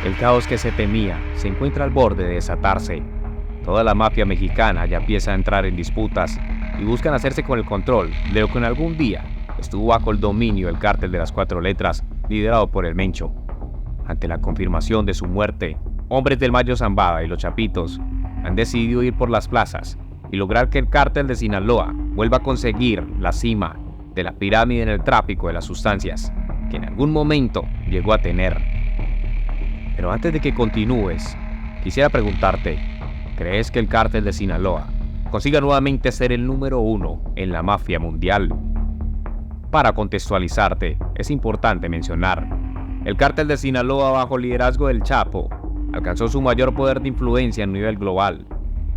El caos que se temía se encuentra al borde de desatarse. Toda la mafia mexicana ya empieza a entrar en disputas y buscan hacerse con el control de lo que en algún día estuvo bajo el dominio del cártel de las cuatro letras, liderado por el Mencho. Ante la confirmación de su muerte, hombres del Mayo Zambada y los Chapitos han decidido ir por las plazas y lograr que el cártel de Sinaloa vuelva a conseguir la cima de la pirámide en el tráfico de las sustancias que en algún momento llegó a tener. Pero antes de que continúes, quisiera preguntarte, ¿crees que el cártel de Sinaloa consiga nuevamente ser el número uno en la mafia mundial? Para contextualizarte, es importante mencionar, el cártel de Sinaloa bajo el liderazgo del Chapo alcanzó su mayor poder de influencia a nivel global.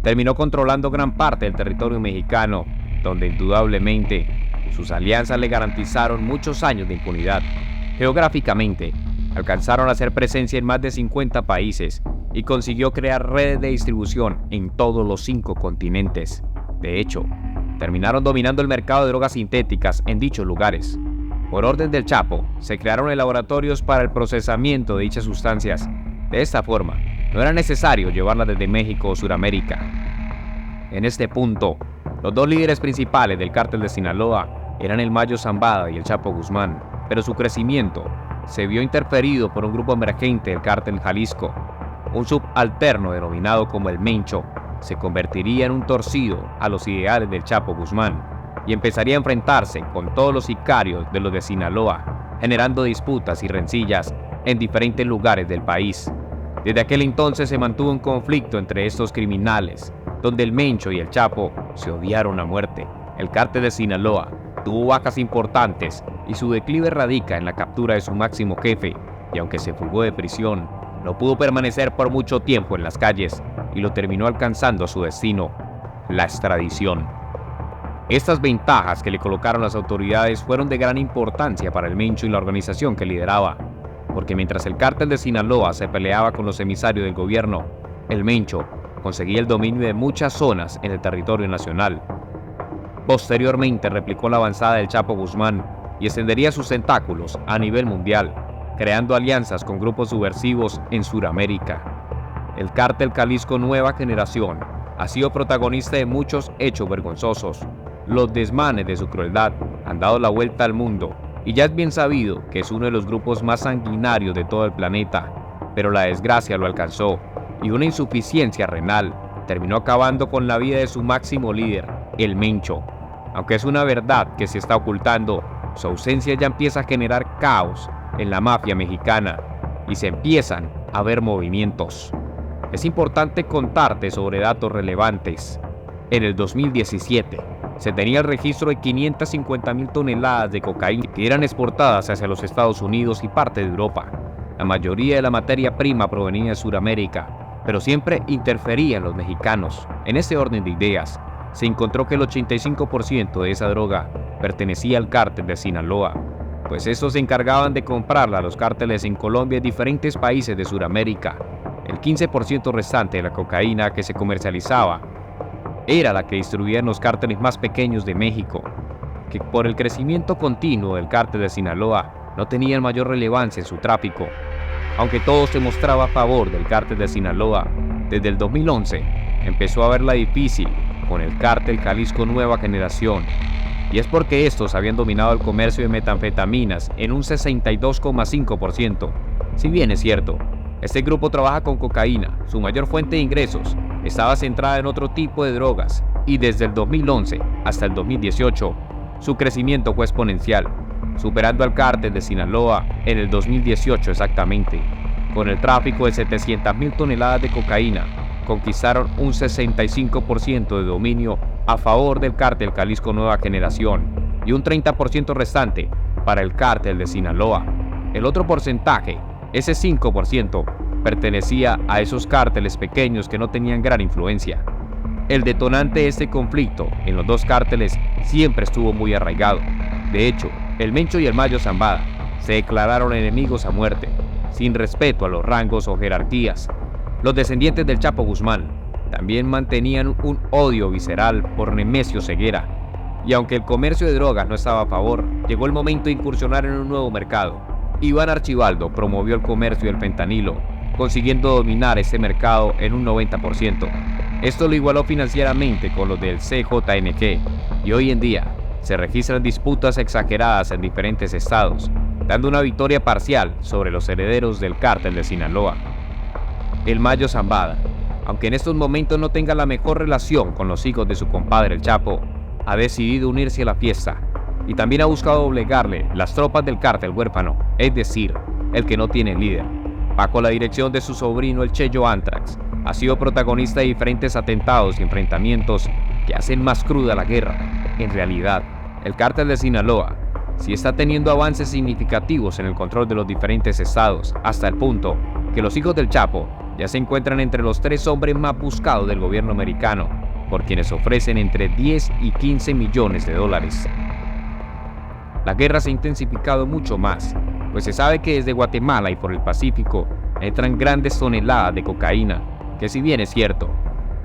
Terminó controlando gran parte del territorio mexicano, donde indudablemente sus alianzas le garantizaron muchos años de impunidad. Geográficamente, alcanzaron a hacer presencia en más de 50 países y consiguió crear redes de distribución en todos los 5 continentes. De hecho, terminaron dominando el mercado de drogas sintéticas en dichos lugares. Por orden del Chapo, se crearon laboratorios para el procesamiento de dichas sustancias. De esta forma, no era necesario llevarlas desde México o Sudamérica. En este punto, los dos líderes principales del cártel de Sinaloa eran el Mayo Zambada y el Chapo Guzmán, pero su crecimiento se vio interferido por un grupo emergente del cártel Jalisco. Un subalterno denominado como el Mencho se convertiría en un torcido a los ideales del Chapo Guzmán y empezaría a enfrentarse con todos los sicarios de los de Sinaloa, generando disputas y rencillas en diferentes lugares del país. Desde aquel entonces se mantuvo un conflicto entre estos criminales, donde el Mencho y el Chapo se odiaron a muerte. El cártel de Sinaloa tuvo bajas importantes y su declive radica en la captura de su máximo jefe, y aunque se fugó de prisión, no pudo permanecer por mucho tiempo en las calles y lo terminó alcanzando a su destino, la extradición. Estas ventajas que le colocaron las autoridades fueron de gran importancia para el Mencho y la organización que lideraba, porque mientras el cártel de Sinaloa se peleaba con los emisarios del gobierno, el Mencho conseguía el dominio de muchas zonas en el territorio nacional. Posteriormente replicó la avanzada del Chapo Guzmán y extendería sus tentáculos a nivel mundial, creando alianzas con grupos subversivos en Sudamérica. El cártel Jalisco Nueva Generación ha sido protagonista de muchos hechos vergonzosos. Los desmanes de su crueldad han dado la vuelta al mundo y ya es bien sabido que es uno de los grupos más sanguinarios de todo el planeta, pero la desgracia lo alcanzó y una insuficiencia renal terminó acabando con la vida de su máximo líder, el Mencho. Aunque es una verdad que se está ocultando, su ausencia ya empieza a generar caos en la mafia mexicana y se empiezan a ver movimientos. Es importante contarte sobre datos relevantes. En el 2017 se tenía el registro de 550,000 toneladas de cocaína que eran exportadas hacia los Estados Unidos y parte de Europa. La mayoría de la materia prima provenía de Sudamérica, pero siempre interferían los mexicanos. En ese orden de ideas, se encontró que el 85% de esa droga pertenecía al cártel de Sinaloa, pues estos se encargaban de comprarla a los cárteles en Colombia y diferentes países de Sudamérica. El 15% restante de la cocaína que se comercializaba era la que distribuían los cárteles más pequeños de México, que por el crecimiento continuo del cártel de Sinaloa no tenían mayor relevancia en su tráfico. Aunque todo se mostraba a favor del cártel de Sinaloa, desde el 2011 empezó a verla difícil con el cártel Jalisco Nueva Generación, y es porque estos habían dominado el comercio de metanfetaminas en un 62,5%. Si bien es cierto, este grupo trabaja con cocaína, su mayor fuente de ingresos estaba centrada en otro tipo de drogas, y desde el 2011 hasta el 2018, su crecimiento fue exponencial, superando al cártel de Sinaloa en el 2018 exactamente. Con el tráfico de 700,000 toneladas de cocaína, conquistaron un 65% de dominio a favor del cártel Jalisco Nueva Generación y un 30% restante para el cártel de Sinaloa. El otro porcentaje, ese 5%, pertenecía a esos cárteles pequeños que no tenían gran influencia. El detonante de este conflicto en los dos cárteles siempre estuvo muy arraigado. De hecho, el Mencho y el Mayo Zambada se declararon enemigos a muerte, sin respeto a los rangos o jerarquías. Los descendientes del Chapo Guzmán también mantenían un odio visceral por Nemesio Ceguera, y aunque el comercio de drogas no estaba a favor, llegó el momento de incursionar en un nuevo mercado. Iván Archibaldo promovió el comercio del fentanilo consiguiendo dominar este mercado en un 90%. Esto lo igualó financieramente con los del CJNG, y hoy en día se registran disputas exageradas en diferentes estados, dando una victoria parcial sobre los herederos del cártel de Sinaloa. El Mayo Zambada, aunque en estos momentos no tenga la mejor relación con los hijos de su compadre el Chapo, ha decidido unirse a la fiesta y también ha buscado doblegarle las tropas del cártel huérfano, es decir, el que no tiene líder. Bajo la dirección de su sobrino el Cheyo Antrax, ha sido protagonista de diferentes atentados y enfrentamientos que hacen más cruda la guerra. En realidad, el cártel de Sinaloa sí está teniendo avances significativos en el control de los diferentes estados, hasta el punto que los hijos del Chapo ya se encuentran entre los 3 hombres más buscados del gobierno americano, por quienes ofrecen entre 10 y 15 millones de dólares. La guerra se ha intensificado mucho más, pues se sabe que desde Guatemala y por el Pacífico entran grandes toneladas de cocaína, que si bien es cierto,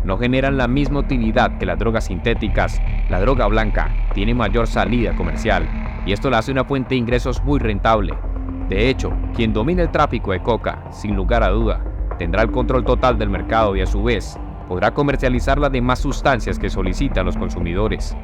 no generan la misma utilidad que las drogas sintéticas, la droga blanca tiene mayor salida comercial, y esto la hace una fuente de ingresos muy rentable. De hecho, quien domina el tráfico de coca, sin lugar a duda, tendrá el control total del mercado y a su vez podrá comercializar las demás sustancias que solicitan los consumidores.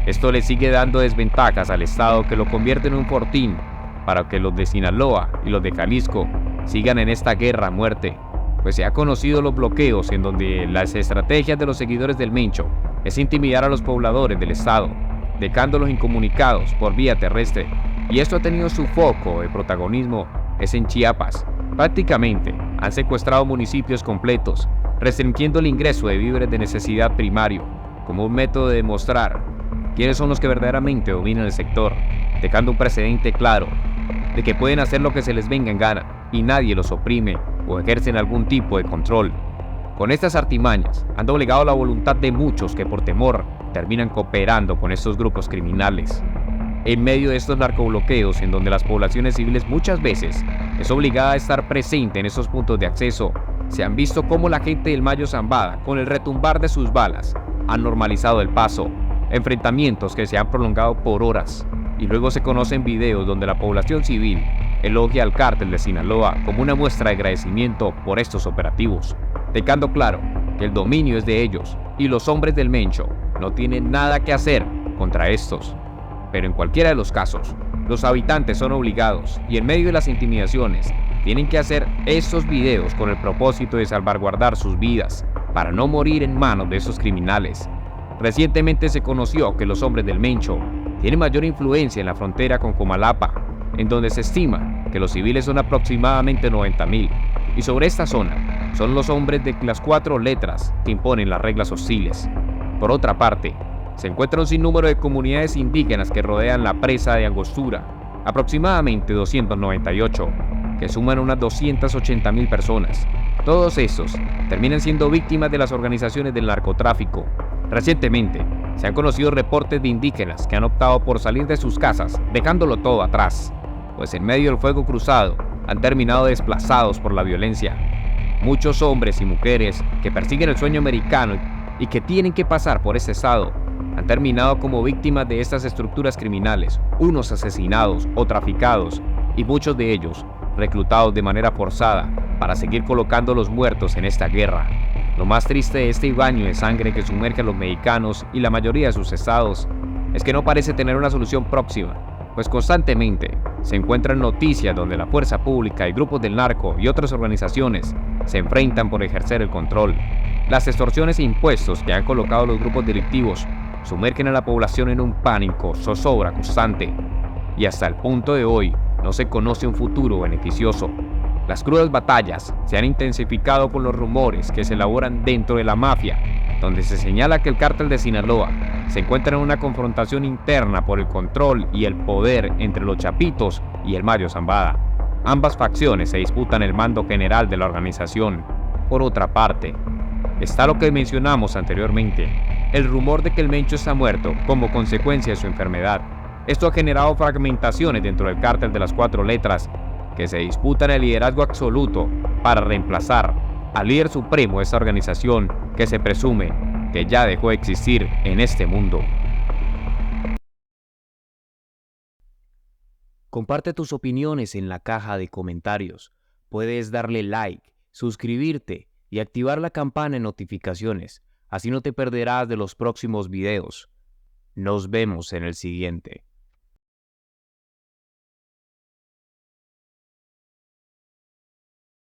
Esto le sigue dando desventajas al Estado, que lo convierte en un fortín para que los de Sinaloa y los de Jalisco sigan en esta guerra a muerte, pues se ha conocido los bloqueos en donde las estrategias de los seguidores del Mencho es intimidar a los pobladores del Estado, dejándolos incomunicados por vía terrestre, y esto ha tenido su foco de protagonismo es en Chiapas. Prácticamente han secuestrado municipios completos, restringiendo el ingreso de víveres de necesidad primario, como un método de demostrar quiénes son los que verdaderamente dominan el sector, dejando un precedente claro de que pueden hacer lo que se les venga en gana y nadie los oprime o ejercen algún tipo de control. Con estas artimañas han doblegado la voluntad de muchos que por temor terminan cooperando con estos grupos criminales. En medio de estos narcobloqueos, en donde las poblaciones civiles muchas veces es obligada a estar presente en esos puntos de acceso, se han visto cómo la gente del Mayo Zambada, con el retumbar de sus balas, han normalizado el paso, enfrentamientos que se han prolongado por horas, y luego se conocen videos donde la población civil elogia al cártel de Sinaloa como una muestra de agradecimiento por estos operativos, dejando claro que el dominio es de ellos y los hombres del Mencho no tienen nada que hacer contra estos. Pero en cualquiera de los casos, los habitantes son obligados y en medio de las intimidaciones tienen que hacer estos videos con el propósito de salvaguardar sus vidas para no morir en manos de esos criminales. Recientemente se conoció que los hombres del Mencho tienen mayor influencia en la frontera con Comalapa, en donde se estima que los civiles son aproximadamente 90,000, y sobre esta zona son los hombres de las 4 letras que imponen las reglas hostiles. Por otra parte, se encuentra un sinnúmero de comunidades indígenas que rodean la presa de Angostura, aproximadamente 298, que suman unas 280,000 personas. Todos estos terminan siendo víctimas de las organizaciones del narcotráfico. Recientemente, se han conocido reportes de indígenas que han optado por salir de sus casas, dejándolo todo atrás, pues en medio del fuego cruzado han terminado desplazados por la violencia. Muchos hombres y mujeres que persiguen el sueño americano y que tienen que pasar por este estado han terminado como víctimas de estas estructuras criminales, unos asesinados o traficados, y muchos de ellos reclutados de manera forzada para seguir colocando los muertos en esta guerra. Lo más triste de este baño de sangre que sumerge a los mexicanos y la mayoría de sus estados es que no parece tener una solución próxima, pues constantemente se encuentran noticias donde la fuerza pública y grupos del narco y otras organizaciones se enfrentan por ejercer el control. Las extorsiones e impuestos que han colocado los grupos delictivos sumergen a la población en un pánico, zozobra constante, y hasta el punto de hoy no se conoce un futuro beneficioso. Las crudas batallas se han intensificado con los rumores que se elaboran dentro de la mafia, donde se señala que el cártel de Sinaloa se encuentra en una confrontación interna por el control y el poder entre los Chapitos y el Mayo Zambada. Ambas facciones se disputan el mando general de la organización. Por otra parte, está lo que mencionamos anteriormente, el rumor de que el Mencho está muerto como consecuencia de su enfermedad. Esto ha generado fragmentaciones dentro del cártel de las 4 letras, que se disputan el liderazgo absoluto para reemplazar al líder supremo de esta organización que se presume que ya dejó de existir en este mundo. Comparte tus opiniones en la caja de comentarios. Puedes darle like, suscribirte y activar la campana de notificaciones. Así no te perderás de los próximos videos. Nos vemos en el siguiente.